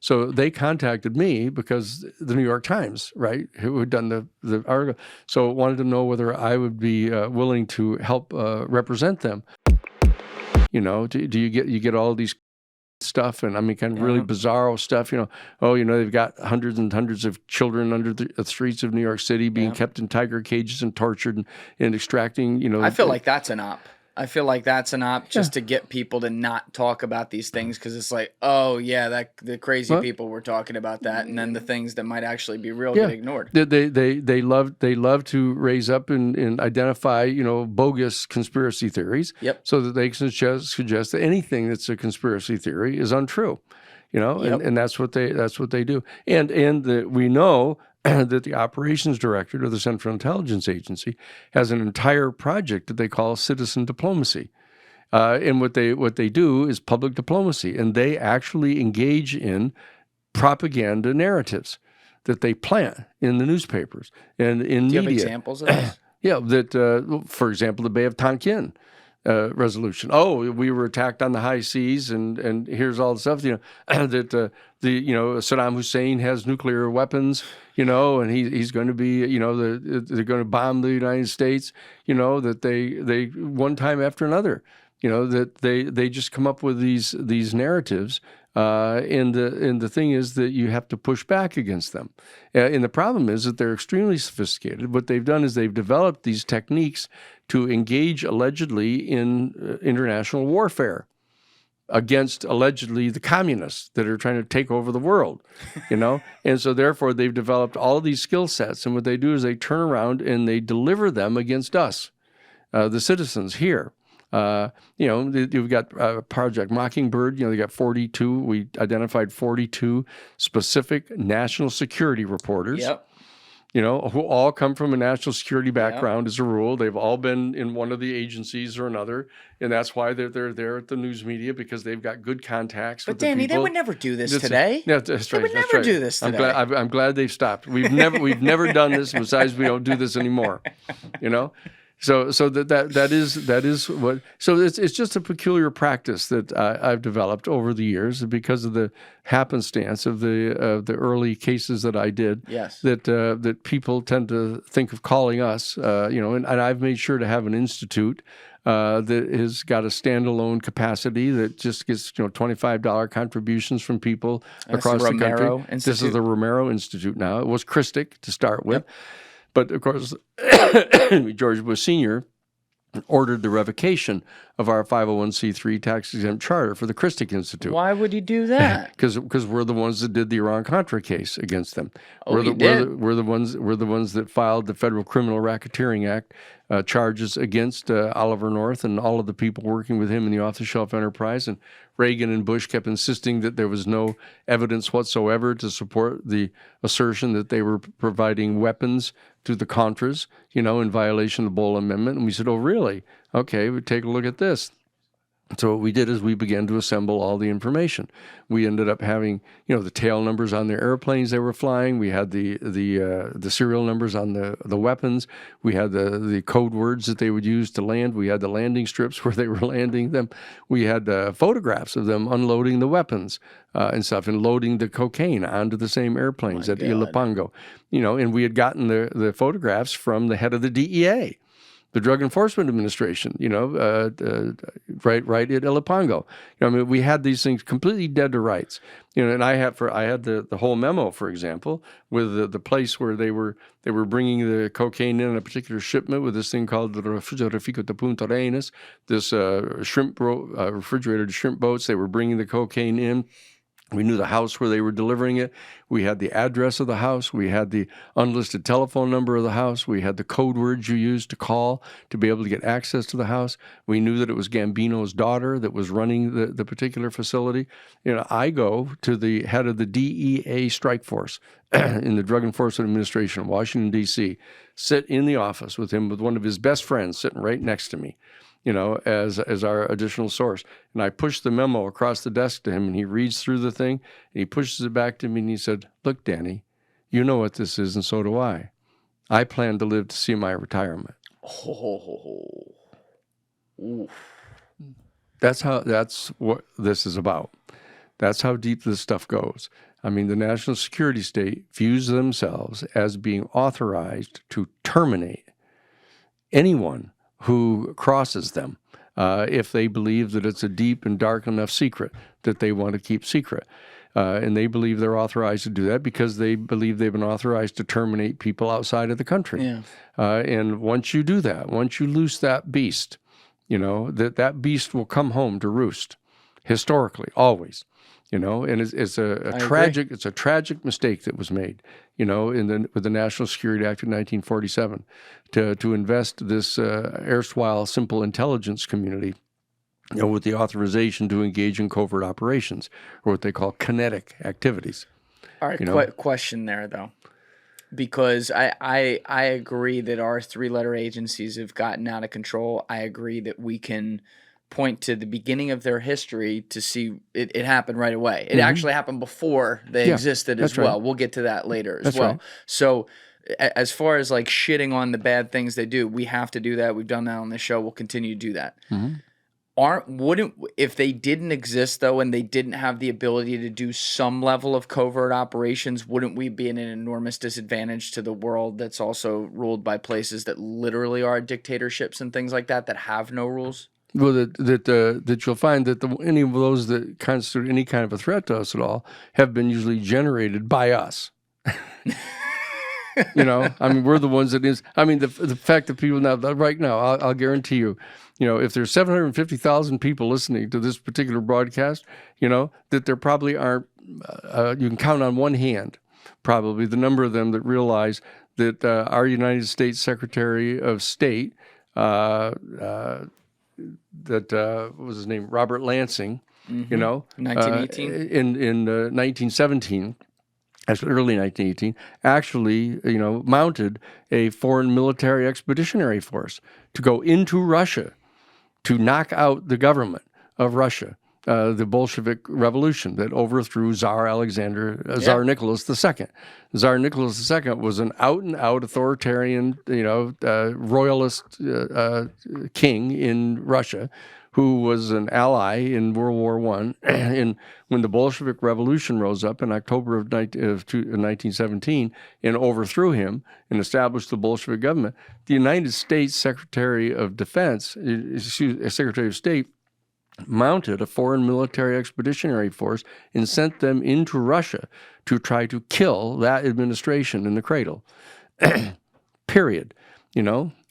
So they contacted me because the New York Times, right, who had done the article, so wanted to know whether I would be willing to help represent them. Do you get all these stuff, and I mean, kind of really bizarro stuff, they've got hundreds and hundreds of children under the streets of New York City being kept in tiger cages and tortured and extracting, I feel like that's an op. Just to get people to not talk about these things, because it's like, oh yeah, the crazy people were talking about that, and then the things that might actually be real get ignored. They love to raise up and identify bogus conspiracy theories, so that they can suggest that anything that's a conspiracy theory is untrue, and that's what they do, and we know that the operations director of the Central Intelligence Agency has an entire project that they call citizen diplomacy. And what they do is public diplomacy, and they actually engage in propaganda narratives that they plant in the newspapers and in media. Do you have examples of this? Yeah, that, for example, the Bay of Tonkin resolution. Oh, we were attacked on the high seas, and here's all the stuff. That Saddam Hussein has nuclear weapons. And he's going to be. They're going to bomb the United States. That they one time after another. That they just come up with these narratives. And the thing is that you have to push back against them. And the problem is that they're extremely sophisticated. What they've done is they've developed these techniques to engage allegedly in international warfare against allegedly the communists that are trying to take over the world, And so therefore they've developed all of these skill sets. And what they do is they turn around and they deliver them against us, the citizens here. You've got Project Mockingbird. They got 42. We identified 42 specific national security reporters. Yep. Who all come from a national security background as a rule. They've all been in one of the agencies or another, and that's why they're there at the news media, because they've got good contacts with the people. But Danny, they would never do this today. Yeah, that's right. They would never do this today. I'm glad they've stopped. We've never done this. Besides, we don't do this anymore. So that is what. So it's just a peculiar practice that I've developed over the years because of the happenstance of the early cases that I did. Yes. That people tend to think of calling us. And I've made sure to have an institute that has got a standalone capacity that just gets $25 contributions from people across the country. Institute. This is the Romero Institute now. It was Christic to start with. Yep. But, of course, George Bush Sr. ordered the revocation of our 501c3 tax-exempt charter for the Christic Institute. Why would he do that? Because we're the ones that did the Iran-Contra case against them. We're the ones that filed the Federal Criminal Racketeering Act charges against Oliver North and all of the people working with him in the off-the-shelf enterprise. And Reagan and Bush kept insisting that there was no evidence whatsoever to support the assertion that they were providing weapons to the Contras, in violation of the Boal Amendment. And we said, oh, really? Okay, we take a look at this. So what we did is we began to assemble all the information. We ended up having, the tail numbers on the airplanes they were flying. We had the serial numbers on the weapons. We had the code words that they would use to land. We had the landing strips where they were landing them. We had photographs of them unloading the weapons and stuff, and loading the cocaine onto the same airplanes at Ilopango. And we had gotten the photographs from the head of the DEA. The Drug Enforcement Administration, right at Ilopango. We had these things completely dead to rights. And I had the whole memo, for example, with the place where they were bringing the cocaine in a particular shipment with this thing called the Refrigerafico de Punta Arenas, this refrigerated shrimp boats. They were bringing the cocaine in. We knew the house where they were delivering it. We had the address of the house. We had the unlisted telephone number of the house. We had the code words you used to call to be able to get access to the house. We knew that it was Gambino's daughter that was running the particular facility. I go to the head of the DEA strike force in the Drug Enforcement Administration in Washington, D.C., sit in the office with him with one of his best friends sitting right next to me. As our additional source. And I pushed the memo across the desk to him, and he reads through the thing, and he pushes it back to me, and he said, look, Danny, you know what this is, and so do I. I plan to live to see my retirement. Oh. Oof. That's what this is about. That's how deep this stuff goes. I mean, the national security state views themselves as being authorized to terminate anyone who crosses them if they believe that it's a deep and dark enough secret that they want to keep secret. And they believe they're authorized to do that because they believe they've been authorized to terminate people outside of the country. Yeah. And once you do that, once you loose that beast, that beast will come home to roost, historically, always. And it's a tragic mistake that was made, with the National Security Act of 1947 to invest this erstwhile simple intelligence community with the authorization to engage in covert operations, or what they call kinetic activities. All right, question there, though. Because I agree that our three-letter agencies have gotten out of control. I agree that we can point to the beginning of their history to see it happened right away. It actually happened before they existed as well. Right. We'll get to that later as well. Right. So as far as like shitting on the bad things they do, we have to do that. We've done that on the show. We'll continue to do that. If they didn't exist though, and they didn't have the ability to do some level of covert operations, wouldn't we be in an enormous disadvantage to the world that's also ruled by places that literally are dictatorships and things like that have no rules? Well, that you'll find that any of those that constitute any kind of a threat to us at all have been usually generated by us. I mean, we're the ones that is. I mean, the fact that people now, right now, I'll guarantee you, if there's 750,000 people listening to this particular broadcast, that there probably aren't. You can count on one hand, probably the number of them that realize that our United States Secretary of State, what was his name, Robert Lansing, 1918 in 1917. Actually, early 1918, actually, mounted a foreign military expeditionary force to go into Russia to knock out the government of Russia, the Bolshevik Revolution that overthrew Tsar Nicholas II. Tsar Nicholas II was an out-and-out authoritarian, royalist king in Russia, who was an ally in World War I. And when the Bolshevik Revolution rose up in October of 1917 and overthrew him and established the Bolshevik government, the United States Secretary of State, mounted a foreign military expeditionary force and sent them into Russia to try to kill that administration in the cradle. Period.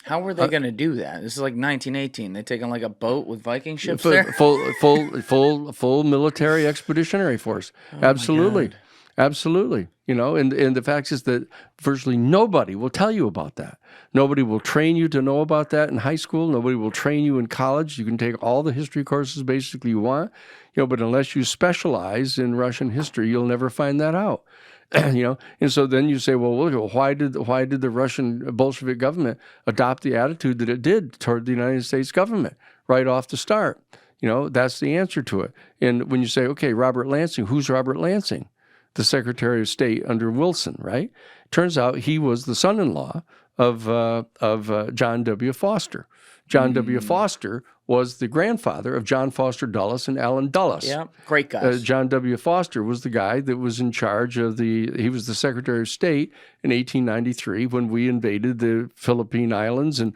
How were they going to do that? This is like 1918. They taking like a boat with Viking ships there? Full military expeditionary force. Absolutely. Absolutely. And the fact is that virtually nobody will tell you about that. Nobody will train you to know about that in high school. Nobody will train you in college. You can take all the history courses basically you want, but unless you specialize in Russian history, you'll never find that out. And so then you say, well, look, why did the Russian Bolshevik government adopt the attitude that it did toward the United States government right off the start? That's the answer to it. And when you say, okay, Robert Lansing, who's Robert Lansing? The Secretary of State under Wilson, right? Turns out he was the son-in-law of John W. Foster. John W. Foster was the grandfather of John Foster Dulles and Allen Dulles. Yeah, great guys. John W. Foster was the guy that was in charge of he was the Secretary of State in 1893 when we invaded the Philippine Islands and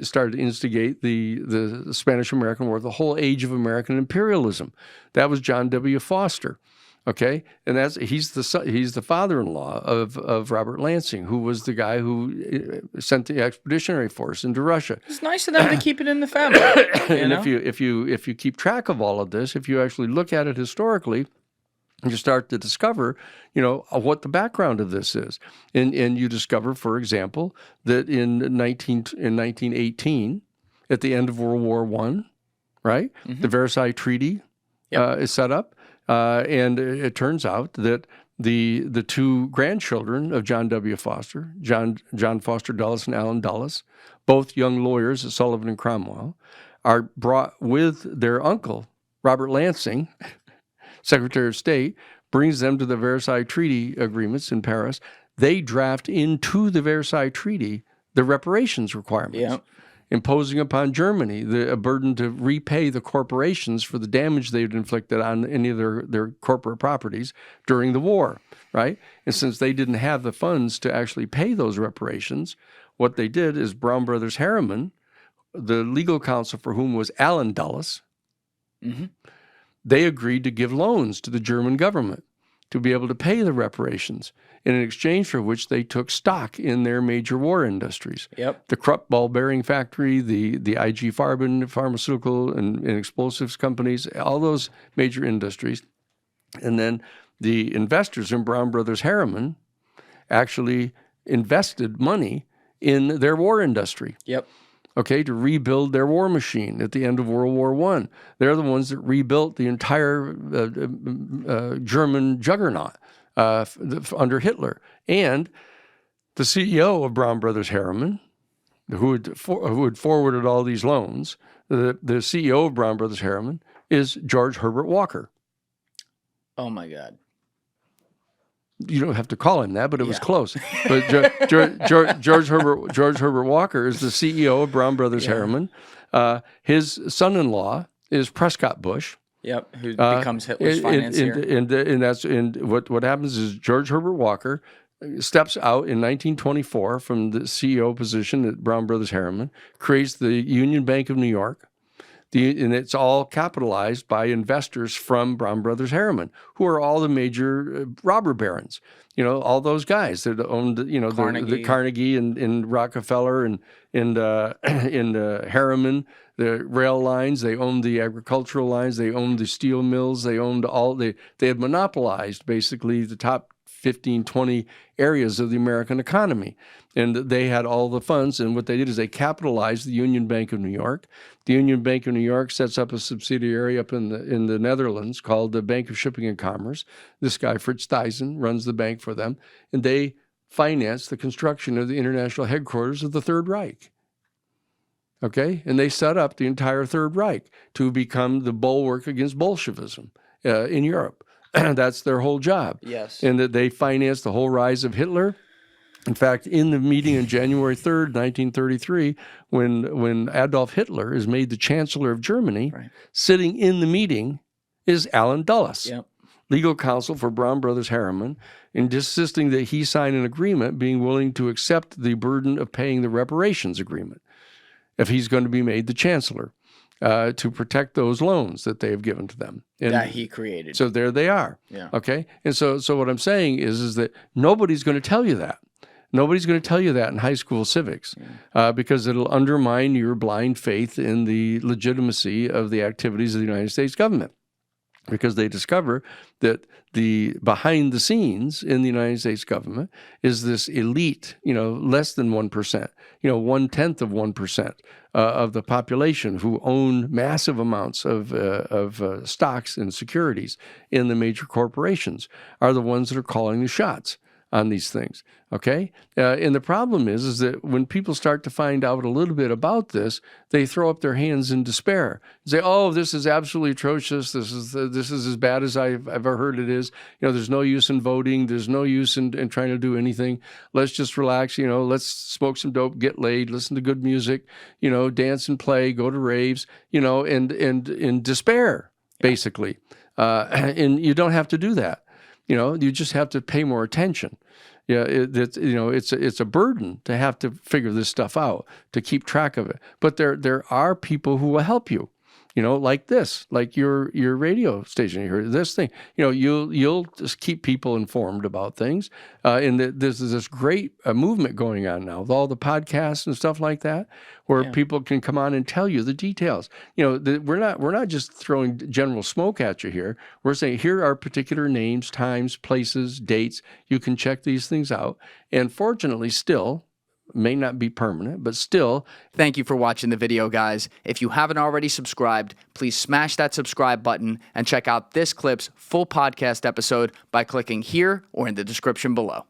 started to instigate the Spanish-American War, the whole age of American imperialism. That was John W. Foster. Okay, and he's the father-in-law of Robert Lansing, who was the guy who sent the expeditionary force into Russia. It's nice of them to keep it in the family. And if you keep track of all of this, if you actually look at it historically, you start to discover, what the background of this is, and you discover, for example, that in 1918, at the end of World War I, right, the Versailles Treaty is set up. And it turns out that the two grandchildren of John W. Foster, John Foster Dulles and Allen Dulles, both young lawyers at Sullivan and Cromwell, are brought with their uncle, Robert Lansing, Secretary of State, brings them to the Versailles Treaty agreements in Paris. They draft into the Versailles Treaty the reparations requirements. Yeah. imposing upon Germany a burden to repay the corporations for the damage they'd inflicted on any of their corporate properties during the war, right? And since they didn't have the funds to actually pay those reparations, what they did is Brown Brothers Harriman, the legal counsel for whom was Allen Dulles, they agreed to give loans to the German government to be able to pay the reparations, in exchange for which they took stock in their major war industries. Yep. The Krupp ball bearing factory, the IG Farben pharmaceutical and explosives companies, all those major industries. And then the investors in Brown Brothers Harriman actually invested money in their war industry. Yep. Okay, to rebuild their war machine at the end of World War I. They're the ones that rebuilt the entire German juggernaut under Hitler. And the CEO of Brown Brothers Harriman, who had forwarded all these loans, the CEO of Brown Brothers Harriman is George Herbert Walker. Oh, my God. You don't have to call him that, but it was close. But George Herbert Walker is the CEO of Brown Brothers Harriman. His son-in-law is Prescott Bush. Yep, who becomes Hitler's financier. And what happens is George Herbert Walker steps out in 1924 from the CEO position at Brown Brothers Harriman, creates the Union Bank of New York. And it's all capitalized by investors from Brown Brothers Harriman, who are all the major robber barons. You know, all those guys that owned, you know, the Carnegie and Rockefeller and Harriman, the rail lines. They owned the agricultural lines. They owned the steel mills. They owned they had monopolized basically the top 15, 20 areas of the American economy. And they had all the funds, and what they did is they capitalized the Union Bank of New York. The Union Bank of New York sets up a subsidiary up in the Netherlands called the Bank of Shipping and Commerce. This guy, Fritz Thyssen, runs the bank for them, and they finance the construction of the international headquarters of the Third Reich. Okay? And they set up the entire Third Reich to become the bulwark against Bolshevism in Europe. That's their whole job. Yes. And that they financed the whole rise of Hitler. In fact, in the meeting on January 3rd, 1933, when Adolf Hitler is made the Chancellor of Germany, sitting in the meeting is Allen Dulles, legal counsel for Brown Brothers Harriman, and insisting that he sign an agreement being willing to accept the burden of paying the reparations agreement if he's going to be made the Chancellor. To protect those loans that they have given to them. And that he created. So there they are. Yeah. Okay? And so what I'm saying is that nobody's going to tell you that. Nobody's going to tell you that in high school civics because it'll undermine your blind faith in the legitimacy of the activities of the United States government. Because they discover that the behind the scenes in the United States government is this elite, you know, less than 1%, you know, 1/10 of 1% of the population who own massive amounts of stocks and securities in the major corporations are the ones that are calling the shots on these things. Okay? And the problem is that when people start to find out a little bit about this, they throw up their hands in despair and say, oh, this is absolutely atrocious. This is as bad as I've ever heard it is. You know, there's no use in voting. There's no use in trying to do anything. Let's just relax. You know, let's smoke some dope, get laid, listen to good music, you know, dance and play, go to raves, you know, and in despair, basically. And you don't have to do that. You know, you just have to pay more attention. Yeah, it's a burden to have to figure this stuff out, to keep track of it. But there are people who will help you. You know, like this, like your radio station. You heard this thing. You know, you'll just keep people informed about things. And there's this great movement going on now with all the podcasts and stuff like that, where people can come on and tell you the details. You know, we're not just throwing general smoke at you here. We're saying here are particular names, times, places, dates. You can check these things out. And fortunately, still. May not be permanent, but still. Thank you for watching the video, guys. If you haven't already subscribed, please smash that subscribe button and check out this clip's full podcast episode by clicking here or in the description below.